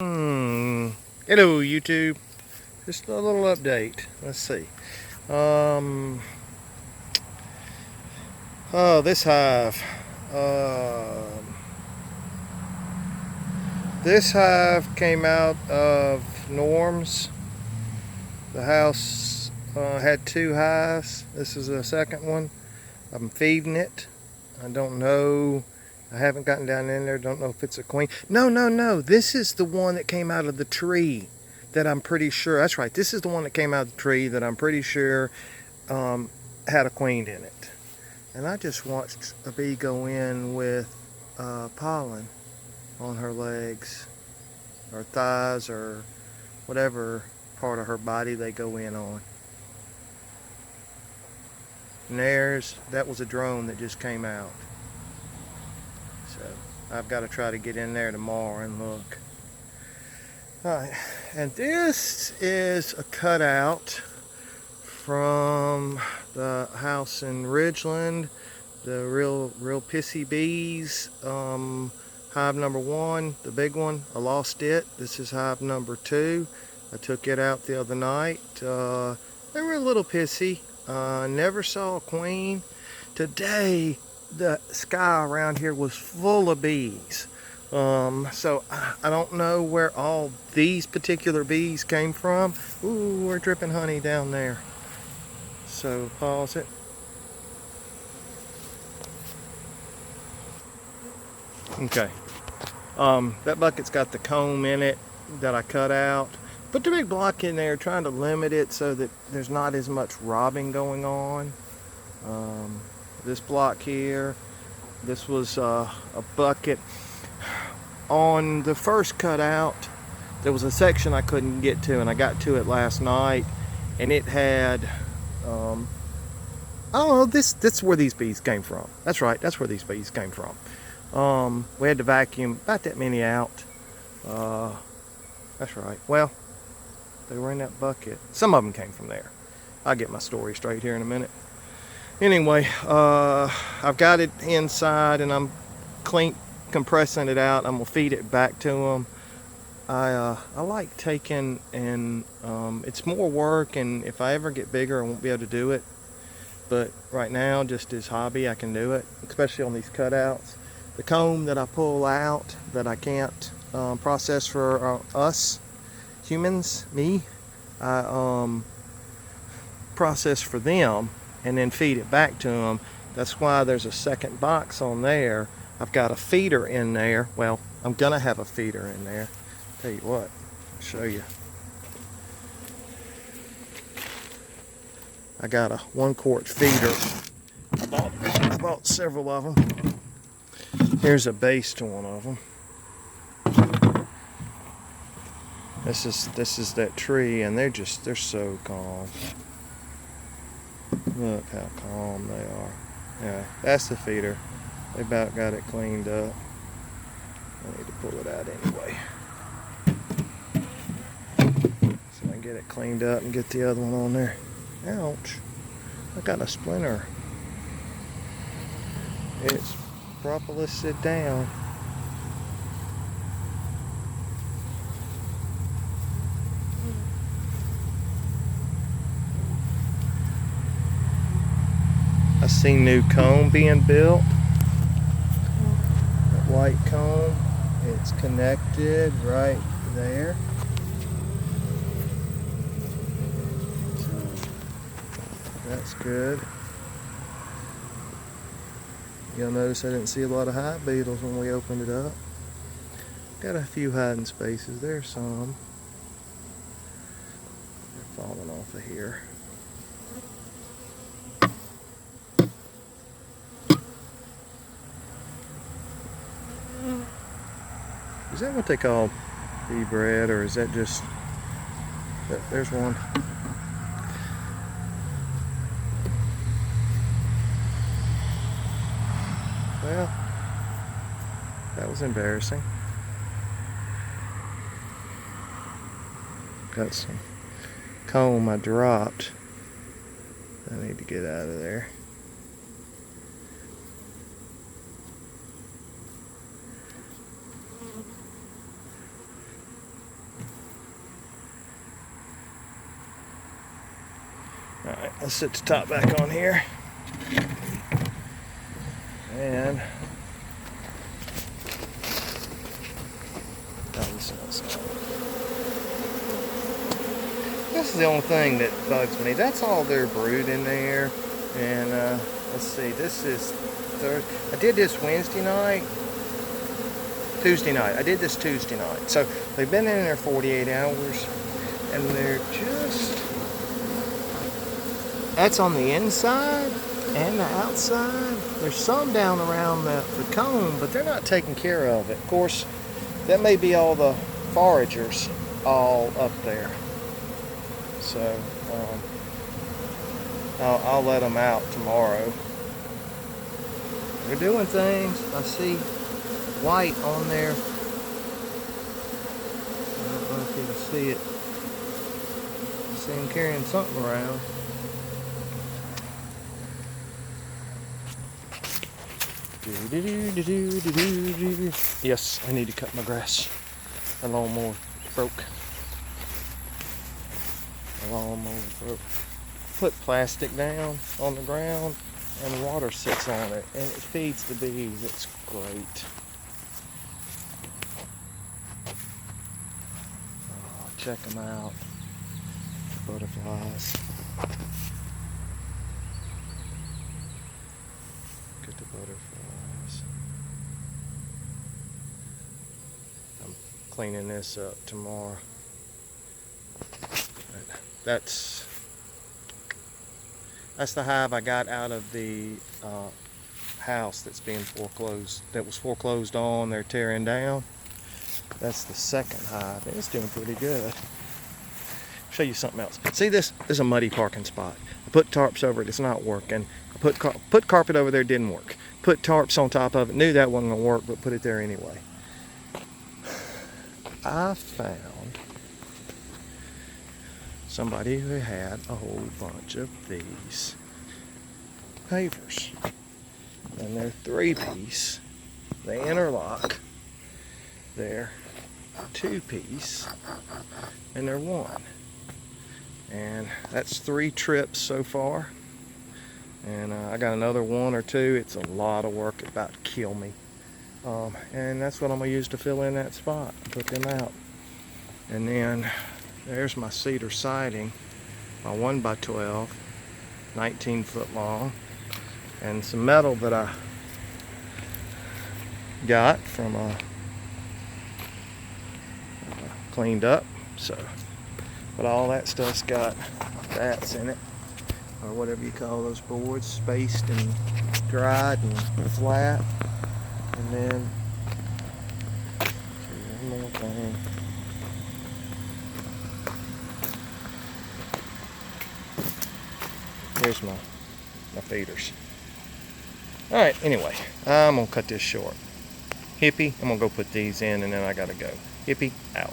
Hello YouTube. Just a little update. Let's see. Um, oh, this hive. This hive came out of Norm's. The house had two hives. This is the second one. I'm feeding it. I don't know. I haven't gotten down in there. Don't know if it's a queen. No. This is the one that came out of the tree that I'm pretty sure. That's right. This is the one that came out of the tree that I'm pretty sure had a queen in it. And I just watched a bee go in with pollen on her legs or thighs or whatever part of her body they go in on. And that was a drone that just came out. So I've got to try to get in there tomorrow and look. Alright, and this is a cutout from the house in Ridgeland. The real pissy bees. Hive number 1, the big one, I lost it. This is hive number 2. I took it out the other night. They were a little pissy. Never saw a queen. Today, the sky around here was full of bees. So I don't know where all these particular bees came from. Ooh, we're dripping honey down there. So pause it. Okay. That bucket's got the comb in it that I cut out. Put the big block in there, trying to limit it so that there's not as much robbing going on. This block here, this was a bucket. On the first cutout, there was a section I couldn't get to, and I got to it last night, and it had, I don't know, that's where these bees came from. That's right, that's where these bees came from. We had to vacuum about that many out. That's right. Well, they were in that bucket. Some of them came from there. I'll get my story straight here in a minute. Anyway, I've got it inside and I'm compressing it out. I'm gonna feed it back to them. I like taking and it's more work, and if I ever get bigger I won't be able to do it. But right now, just as hobby, I can do it, especially on these cutouts. The comb that I pull out that I can't process for us humans, me, I process for them and then feed it back to them. That's why there's a second box on there. I've got a feeder in there. Well, I'm gonna have a feeder in there. Tell you what, I'll show you. I got a 1-quart feeder. I bought several of them. Here's a base to one of them. This is that tree, and they're so calm. Look how calm they are. Yeah, that's the feeder. They about got it cleaned up. I need to pull it out anyway, so I can get it cleaned up and get the other one on there. Ouch! I got a splinter. It's propolis, sit down. I see new comb being built. That white comb, it's connected right there. So that's good. You'll notice I didn't see a lot of hive beetles when we opened it up. Got a few hiding spaces. There's some. They're falling off of here. Is that what they call bee bread, or is that just... There's one. Well, that was embarrassing. Got some comb I dropped. I need to get out of there. Let's set the top back on here. And this is the only thing that bugs me. That's all their brood in there. And let's see, this is Thursday. I did this Tuesday night. I did this Tuesday night. So they've been in there 48 hours. And they're just, that's on the inside and the outside. There's some down around the comb, but they're not taking care of it. Of course, that may be all the foragers all up there. So I'll let them out tomorrow. They're doing things. I see white on there. I don't know if you can see it. I see him carrying something around. Yes, I need to cut my grass. The lawnmower broke. The lawnmower broke. Put plastic down on the ground and water sits on it and it feeds the bees. It's great. Oh, check them out. The butterflies. Look at the butterflies. I'm cleaning this up tomorrow. That's the hive I got out of the house that's being foreclosed. That was foreclosed on. They're tearing down. That's the second hive. It's doing pretty good. Show you something else. See this? This is a muddy parking spot. I put tarps over it. It's not working. I put carpet over there. Didn't work. Put tarps on top of it. Knew that wasn't gonna work, but put it there anyway. I found somebody who had a whole bunch of these pavers, and they're 3-piece. They interlock. They're 2-piece, and they're 1. And that's 3 trips so far. And I got another 1 or 2. It's a lot of work. It's about to kill me. And that's what I'm gonna use to fill in that spot. Put them out, and then. There's my cedar siding, my 1x12, 19 foot long, and some metal that I got from cleaned up. So, but all that stuff's got bats in it, or whatever you call those boards, spaced and dried and flat. And then, one more thing. Here's my feeders. Alright, anyway, I'm going to cut this short. Hippie, I'm going to go put these in and then I got to go. Hippie, out.